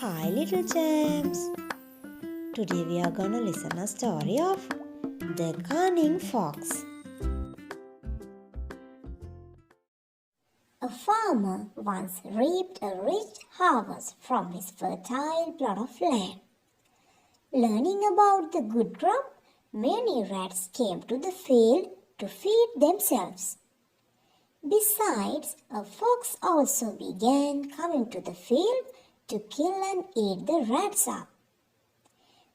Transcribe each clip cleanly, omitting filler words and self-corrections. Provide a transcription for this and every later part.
Hi little gems! Today we are gonna listen a story of the cunning fox. A farmer once reaped a rich harvest from his fertile plot of land. Learning about the good crop, many rats came to the field to feed themselves. Besides, a fox also began coming to the field to kill and eat the rats up.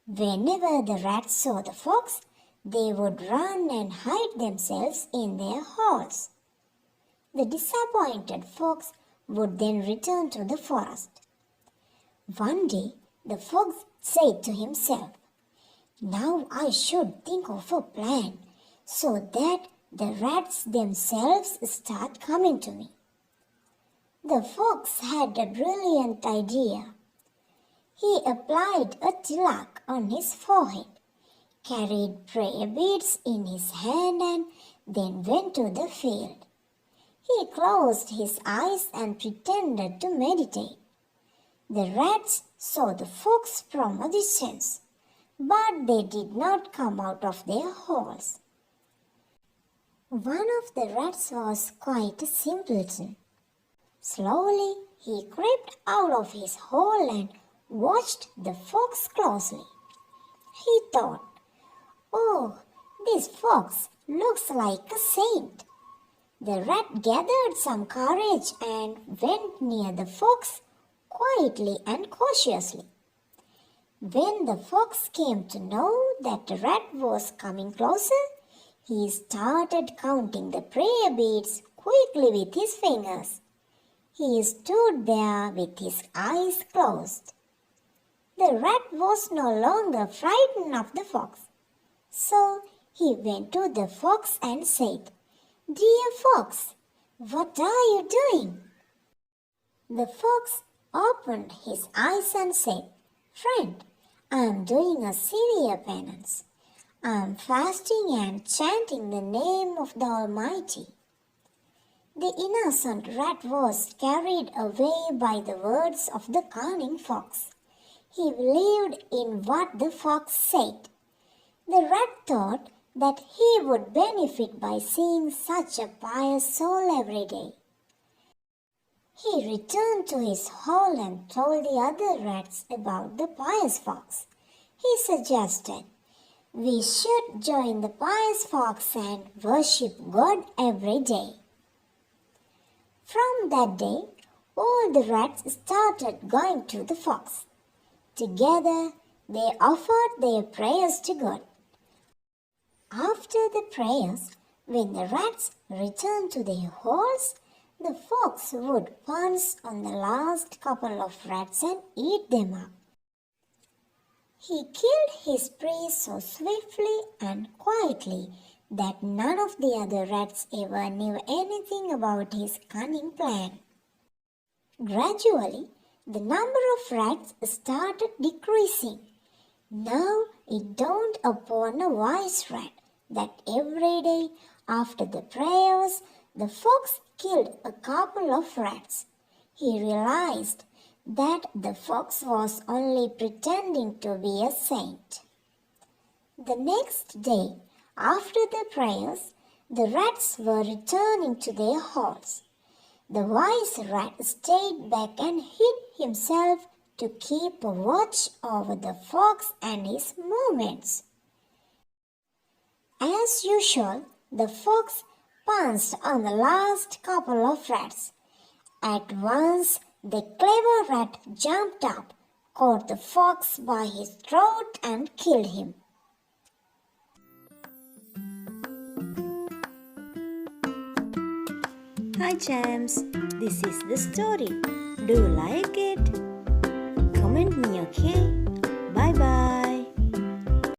Whenever the rats saw the fox, they would run and hide themselves in their holes. The disappointed fox would then return to the forest. One day, the fox said to himself, "Now I should think of a plan so that the rats themselves start coming to me." The fox had a brilliant idea. He applied a tilak on his forehead, carried prayer beads in his hand, and then went to the field. He closed his eyes and pretended to meditate. The rats saw the fox from a distance, but they did not come out of their holes. One of the rats was quite a simpleton. Slowly he crept out of his hole and watched the fox closely. He thought, "Oh, this fox looks like a saint." The rat gathered some courage and went near the fox quietly and cautiously. When the fox came to know that the rat was coming closer, he started counting the prayer beads quickly with his fingers. He stood there with his eyes closed. The rat was no longer frightened of the fox. So he went to the fox and said, "Dear fox, what are you doing?" The fox opened his eyes and said, "Friend, I am doing a severe penance. I am fasting and chanting the name of the Almighty." The innocent rat was carried away by the words of the cunning fox. He believed in what the fox said. The rat thought that he would benefit by seeing such a pious soul every day. He returned to his hole and told the other rats about the pious fox. He suggested, "We should join the pious fox and worship God every day." From that day, all the rats started going to the fox. Together, they offered their prayers to God. After the prayers, when the rats returned to their holes, the fox would pounce on the last couple of rats and eat them up. He killed his prey so swiftly and quietly that none of the other rats ever knew anything about his cunning plan. Gradually, the number of rats started decreasing. Now it dawned upon a wise rat that every day after the prayers, the fox killed a couple of rats. He realized that the fox was only pretending to be a saint. The next day, after the prayers, the rats were returning to their holes. The wise rat stayed back and hid himself to keep a watch over the fox and his movements. As usual, the fox pounced on the last couple of rats. At once, the clever rat jumped up, caught the fox by his throat and killed him. Hi gems! This is the story. Do you like it? Comment me, okay?